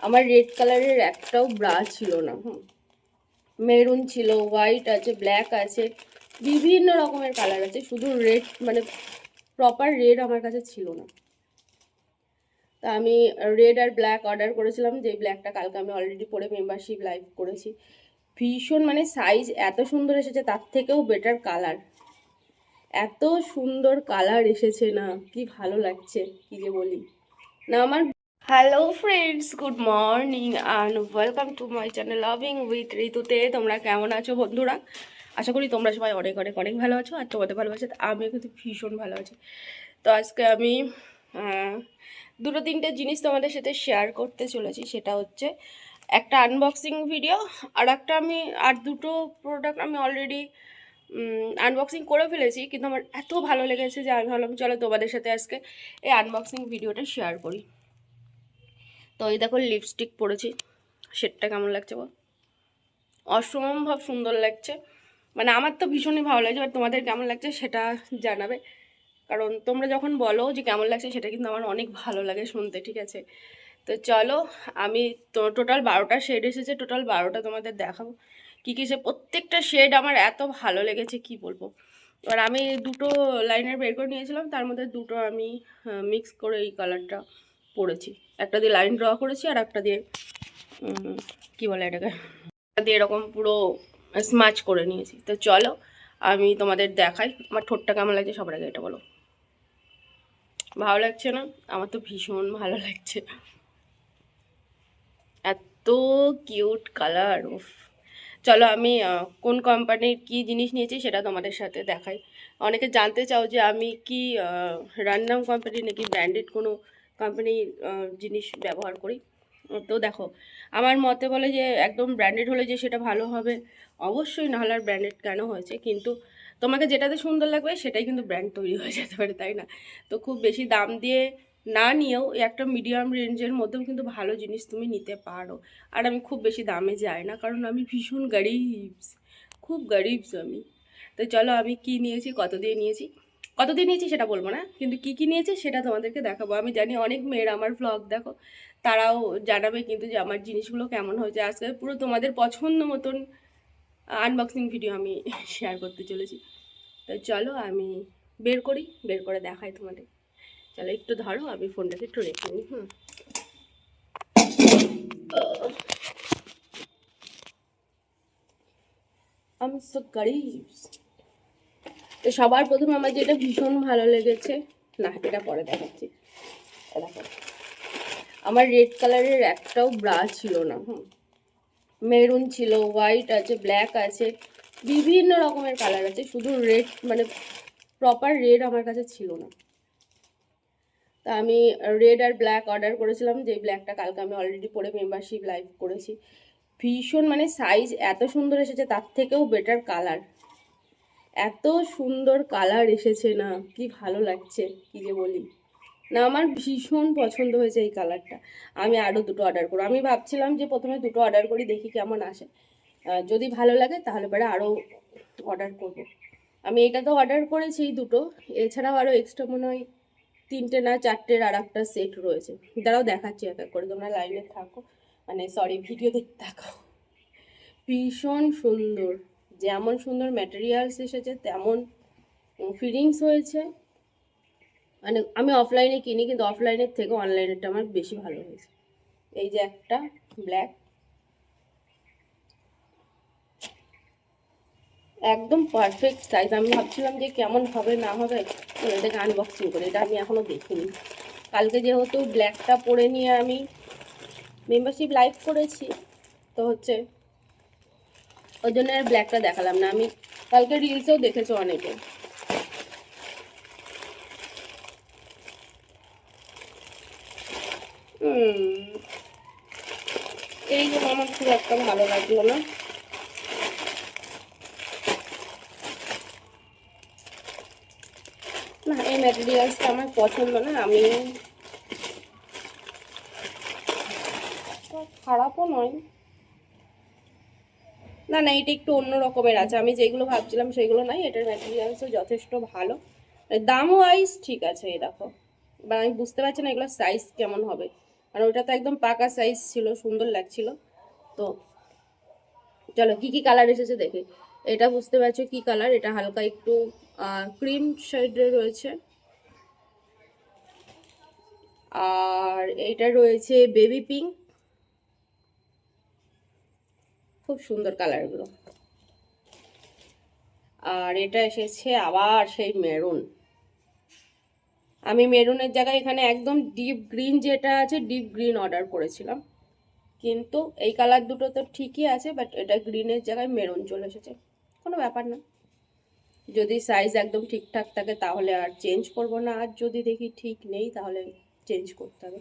আমার রেড কালারের একটাও ব্রা ছিল না। মেরুন ছিল, হোয়াইট আছে, ব্ল্যাক আছে, বিভিন্ন রকমের কালার আছে, শুধু রেড মানে প্রপার রেড আমার কাছে ছিল না। তা আমি রেড আর ব্ল্যাক অর্ডার করেছিলাম, যে ব্ল্যাকটা কালকে আমি অলরেডি পরে মেম্বারশিপ লাইভ করেছি। ভীষণ মানে সাইজ এত সুন্দর এসেছে, তার থেকেও বেটার কালার, এত সুন্দর কালার এসেছে না, কি ভালো লাগছে কি যে বলি না আমার। Hello friends, good morning and welcome to my channel loving with ঋতুতে। তোমরা কেমন আছো বন্ধুরা? আশা করি তোমরা সবাই অনেক অনেক অনেক ভালো আছো, আর তোমাদের ভালোবাসে আমিও কিন্তু ভীষণ ভালো আছি। তো আজকে আমি দুটো তিনটে জিনিস তোমাদের সাথে শেয়ার করতে চলেছি। সেটা হচ্ছে একটা আনবক্সিং ভিডিও, আর একটা আমি আর দুটো প্রোডাক্ট আমি অলরেডি আনবক্সিং করে ফেলেছি, কিন্তু আমার এত ভালো লেগেছে যে আমি ভাবলাম চলো তোমাদের সাথে আজকে এই আনবক্সিং ভিডিওটা শেয়ার করি। তো এই দেখো লিপস্টিক পরেছি, শেডটা কেমন লাগছে বল? অসম্ভব সুন্দর লাগছে, মানে আমার তো ভীষণই ভালো লাগছে। আর তোমাদের কেমন লাগছে সেটা জানাবে, কারণ তোমরা যখন বলো যে কেমন লাগছে সেটা কিন্তু আমার অনেক ভালো লাগে শুনতে, ঠিক আছে? তো চলো, আমি তো টোটাল 12টা শেড এসেছে, টোটাল 12টা তোমাদের দেখাবো কী কী সে। প্রত্যেকটা শেড আমার এত ভালো লেগেছে কি বলবো। এবার আমি দুটো লাইনার বের করে নিয়েছিলাম, তার মধ্যে দুটো আমি মিক্স করে এই কালারটা পরেছি। একটা দিয়ে লাইন ড্র করেছি, আর একটা দিয়ে কি বলে এটাকে, দিয়ে এরকম পুরো স্মাচ করে নিয়েছি। তো চলো আমি তোমাদের দেখাই আমার ঠোঁটটা কেমন লাগছে। সবার আগে এটা বলো, ভালো লাগছে না? আমার তো ভীষণ ভালো লাগছে, এত কিউট কালার। উফ, চলো আমি কোন কোম্পানির কি জিনিস নিয়েছি সেটা তোমাদের সাথে দেখাই। অনেকে জানতে চাও যে আমি কি রান্নাম কোম্পানি নাকি ব্র্যান্ডেড কোনো কোম্পানির জিনিস ব্যবহার করি। তো দেখো, আমার মতে বলে যে একদম ব্র্যান্ডেড হলে যে সেটা ভালো হবে, অবশ্যই, না হলে আর ব্র্যান্ডেড কেন হয়েছে। কিন্তু তোমাকে যেটাতে সুন্দর লাগবে সেটাই কিন্তু ব্র্যান্ড তৈরি হয়ে যেতে পারে, তাই না? তো খুব বেশি দাম দিয়ে না নিয়েও একটা মিডিয়াম রেঞ্জের মধ্যেও কিন্তু ভালো জিনিস তুমি নিতে পারো। আর আমি খুব বেশি দামে যাই না, কারণ আমি ভীষণ গরিবস, খুব গরিবস আমি। তো চলো আমি কি নিয়েছি, কত দিয়ে নিয়েছি সেটা বলবো না, কিন্তু কি নিয়েছি সেটা তোমাদেরকে দেখাবো। আমি জানি অনেক মেয়েরা আমার ভ্লগ দেখো, তারাও জানাবে কিন্তু যে আমার জিনিসগুলো কেমন হয়েছে। আজকে পুরো তোমাদের পছন্দ মতন আনবক্সিং ভিডিও আমি শেয়ার করতে চলেছি। তো চলো আমি বের করে দেখাই তোমাদের। চলো একটু ধরো, আমি ফোনটাকে একটু রেখে নিই। আমি সো গরিব। তো সবার প্রথমে আমার যেটা ভীষণ ভালো লেগেছে, না এটা পরে দেখাচ্ছি। দেখো, আমার রেড কালারের একটাও ব্রা ছিল না। মেরুন ছিল, হোয়াইট আছে, ব্ল্যাক আছে, বিভিন্ন রকমের কালার আছে, শুধু রেড মানে প্রপার রেড আমার কাছে ছিল না। তা আমি রেড আর ব্ল্যাক অর্ডার করেছিলাম, যে ব্ল্যাকটা কালকে আমি অলরেডি পরে মেম্বারশিপ লাইভ করেছি। ভীষণ মানে সাইজ এত সুন্দর এসেছে, তার থেকেও বেটার কালার, এত সুন্দর কালার এসেছে না, কি ভালো লাগছে কি যে বলি না। আমার ভীষণ পছন্দ হয়েছে এই কালারটা। আমি আরও দুটো অর্ডার করবো। আমি ভাবছিলাম যে প্রথমে দুটো অর্ডার করি, দেখি কেমন আসে, যদি ভালো লাগে তাহলে পরে আরও অর্ডার করব। আমি এটা তো অর্ডার করেছি দুটো, এছাড়াও আরও এক্সট্রা মনে হয় তিনটে না চারটের আর একটা সেট রয়েছে। দাঁড়াও দেখাচ্ছি এক এক করে, তোমরা লাইনে থাকো, মানে সরি ভিডিও দেখতে থাকো। ভীষণ সুন্দর, যেমন সুন্দর ম্যাটেরিয়ালস এসেছে তেমন ফিটিংস হয়েছে। মানে আমি অফলাইনে কিনি, কিন্তু অফলাইনের থেকে অনলাইনেরটা আমার বেশি ভালো হয়েছে। এই যে একটা ব্ল্যাক, একদম পারফেক্ট সাইজ। আমি ভাবছিলাম যে কেমন হবে না হবে, এটাকে আনবক্সিং করে, এটা আমি এখনও দেখিনি। কালকে যেহেতু ব্ল্যাকটা পরে নিয়ে আমি মেম্বারশিপ লাইভ করেছি, তো হচ্ছে ওই জন্য আর ব্ল্যাকটা দেখালাম না। আমি কালকে রিলসেও দেখেছো অনেকে। এই জন্য আমার খুব একটা ভালো লাগলো না। না, এই ম্যাটেরিয়ালসটা আমার পছন্দ না। আমি খারাপও নয়, না না, এটা একটু অন্য রকমের আছে। আমি যেগুলো ভাবছিলাম সেগুলো নাই, এটার ম্যাটেরিয়ালসও যথেষ্ট ভালো, দাম ওয়াইজ ঠিক আছে। এই দেখো, এবার আমি বুঝতে পারছি না এগুলোর সাইজ কেমন হবে, আর ওটা তো একদম পাকা সাইজ ছিল, সুন্দর লাগছিল। তো চলো কি কি কালার এসেছে দেখে। এটা বুঝতে পারছো কি কালার, এটা হালকা একটু ক্রিম শেডে রয়েছে। আর এটা রয়েছে বেবি পিঙ্ক, খুব সুন্দর কালারগুলো। আর এটা এসেছে আবার সেই মেরুন। আমি মেরুনের জায়গায় এখানে একদম ডিপ গ্রিন যেটা আছে ডিপ গ্রিন অর্ডার করেছিলাম, কিন্তু এই কালার দুটো তো ঠিকই আছে, বাট এটা গ্রিনের জায়গায় মেরুন চলে এসেছে। কোনো ব্যাপার না, যদি সাইজ একদম ঠিকঠাক থাকে তাহলে আর চেঞ্জ করব না, আর যদি দেখি ঠিক নেই তাহলে চেঞ্জ করতে হবে।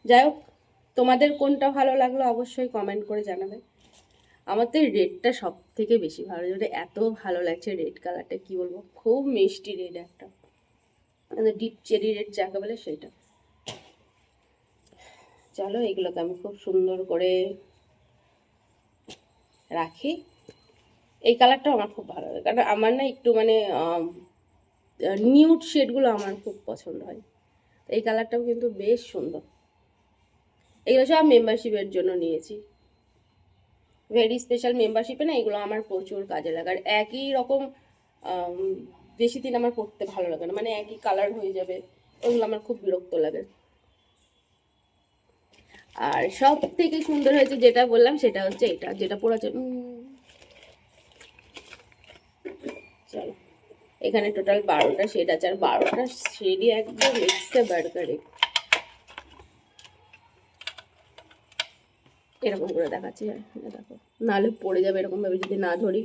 যাই হোক, তোমাদের কোনটা ভালো লাগলো অবশ্যই কমেন্ট করে জানাবে। আমার তো এই রেডটা সব থেকে বেশি ভালো, যেটা এত ভালো লাগছে রেড কালারটা, কি বলবো, খুব মিষ্টি রেড একটা, মানে ডিপ চেরি রেড যাকে বলে সেটা। চলো এগুলোকে আমি খুব সুন্দর করে রাখি। এই কালারটা আমার খুব ভালো লাগে, কারণ আমার না একটু মানে নিউড শেডগুলো আমার খুব পছন্দ হয়। এই কালারটাও কিন্তু বেশ সুন্দর। এগুলো সব মেম্বারশিপের জন্য নিয়েছি, ভেরি স্পেশাল মেম্বারশিপে না এগুলো আমার প্রচুর কাজে লাগে। আর একই রকম বেশি দিন আমার পরতে ভালো লাগে না, মানে একই কালার হয়ে যাবে, ওগুলো আমার খুব বিরক্ত লাগে। আর সব থেকে সুন্দর হয়েছে যেটা বললাম সেটা হচ্ছে এটা, যেটা পড়েছে। চলো, এখানে টোটাল 12টা শেড আছে, আর 12টা শেডই একদম এক্সে বার্গারে এরকম করে দেখাচ্ছি। হ্যাঁ দেখো, নাহলে পড়ে যাবে এরকম ভাবে যদি না ধরি।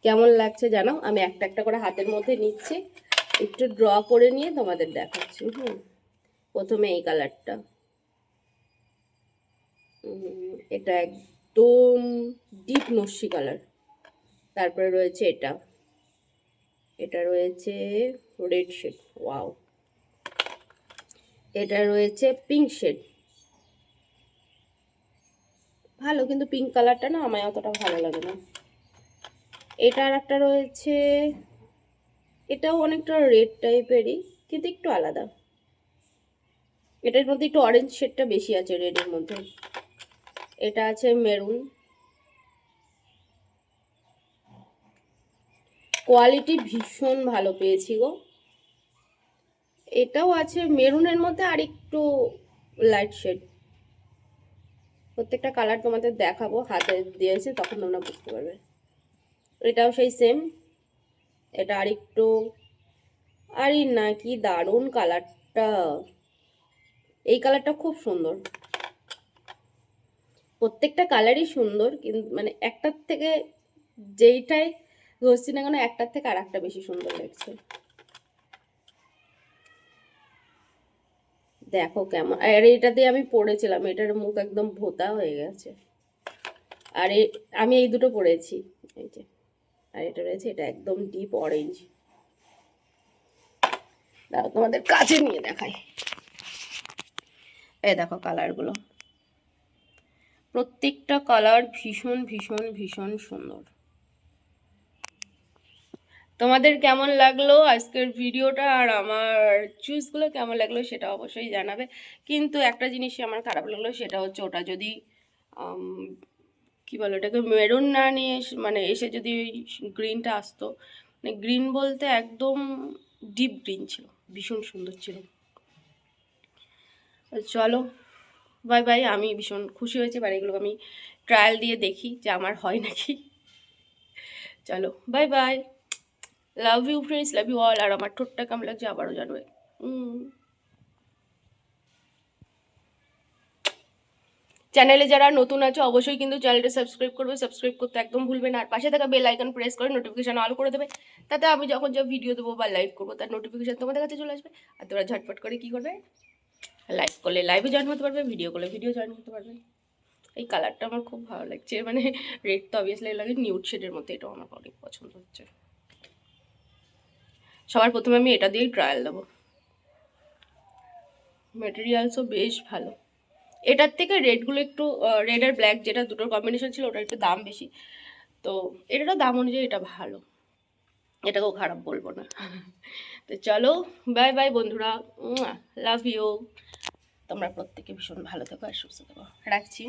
কেমন লাগছে জানো, আমি একটা একটা করে হাতের মধ্যে নিচ্ছি, একটু ড্র করে নিয়ে তোমাদের দেখাচ্ছি। প্রথমে এই কালারটা, এটা একদম ডিপ নস্যি কালার। তারপরে রয়েছে এটা, এটা রয়েছে রেড শেড, ওয়াও। এটা রয়েছে পিঙ্ক শেড, ভালো, কিন্তু পিঙ্ক কালারটা না আমায় অতটা ভালো লাগে না। এটা আর একটা রয়েছে, এটাও অনেকটা রেড টাইপেরই কিন্তু একটু আলাদা। এটার মধ্যে একটু অরেঞ্জ শেডটা বেশি আছে রেডের মধ্যে। এটা আছে মেরুন, কোয়ালিটি ভীষণ ভালো পেয়েছি গো। এটাও আছে মেরুনের মধ্যে আর একটু লাইট শেড। প্রত্যেকটা কালার তোমাদের দেখাবো, হাতে দিয়েছে তখন তোমরা বুঝতে পারবে। এটাও সেই সেম, এটা আর একটু, আরে না কি দারুণ কালারটা, এই কালারটা খুব সুন্দর। প্রত্যেকটা কালারই সুন্দর, কিন্তু মানে একটার থেকে যেইটাই ঘষছি না কেন একটার থেকে আর একটা বেশি সুন্দর লাগছে। দেখো কেমন, আর এটা দিয়ে আমি পরেছিলাম, এটার মুখ একদম ভোতা হয়ে গেছে। আর আমি এই দুটো পরেছি, এই যে। আর এটা রয়েছে, এটা একদম ডিপ অরেঞ্জ। দাঁড়াও তোমাদের কাছে নিয়ে দেখাই। এই দেখো কালারগুলো, প্রত্যেকটা কালার ভীষণ ভীষণ ভীষণ সুন্দর। তোমাদের কেমন লাগলো আজকের ভিডিওটা আর আমার চুজগুলো কেমন লাগলো সেটা অবশ্যই জানাবে। কিন্তু একটা জিনিসই আমার খারাপ লাগলো, সেটা হচ্ছে ওটা যদি কি বলো ওটাকে মেরুন না নিয়ে মানে এসে যদি ওই গ্রিনটা আসতো, মানে গ্রিন বলতে একদম ডিপ গ্রিন ছিল, ভীষণ সুন্দর ছিল। চলো বাই বাই, আমি ভীষণ খুশি হয়েছি, এবার এগুলো আমি ট্রায়াল দিয়ে দেখি যে আমার হয় নাকি। চলো bye bye, love you friends, love you all. আর আমার ঠোঁটটা কেমন লাগছে আবারও জানবে। চ্যানেলে যারা নতুন আছে অবশ্যই কিন্তু চ্যানেলটা সাবস্ক্রাইব করবে, সাবস্ক্রাইব করতে একদম ভুলবে না। আর পাশে থাকা বেল আইকন প্রেস করে নোটিফিকেশন অল করে দেবে, তাতে আমি যখন যা ভিডিও দেবো বা লাইভ করবো তার নোটিফিকেশন তোমাদের কাছে চলে আসবে। আর তোমরা ঝটপট করে কি করবে, লাইভ করলে লাইভে জয়েন হতে পারবে, ভিডিও করলে ভিডিও জয়েন করতে পারবে। এই কালারটা আমার খুব ভালো লাগছে, মানে রেড তো অবভিয়াসলি লাগে, নিউড শেডের মধ্যে এটাও আমার অনেক পছন্দ হচ্ছে। সবার প্রথমে আমি এটা দিয়েই ট্রায়াল দেবো, মেটেরিয়ালসও বেশ ভালো। এটার থেকে রেডগুলো একটু, রেড আর ব্ল্যাক যেটা দুটোর কম্বিনেশন ছিল ওটার একটু দাম বেশি, তো এটারও দাম অনুযায়ী এটা ভালো, এটাকেও খারাপ বলবো না। তো চলো বাই বাই বন্ধুরা, লাভ ইউ। তোমরা প্রত্যেকে ভীষণ ভালো থেকো আর সুস্থ থেকো। রাখছি।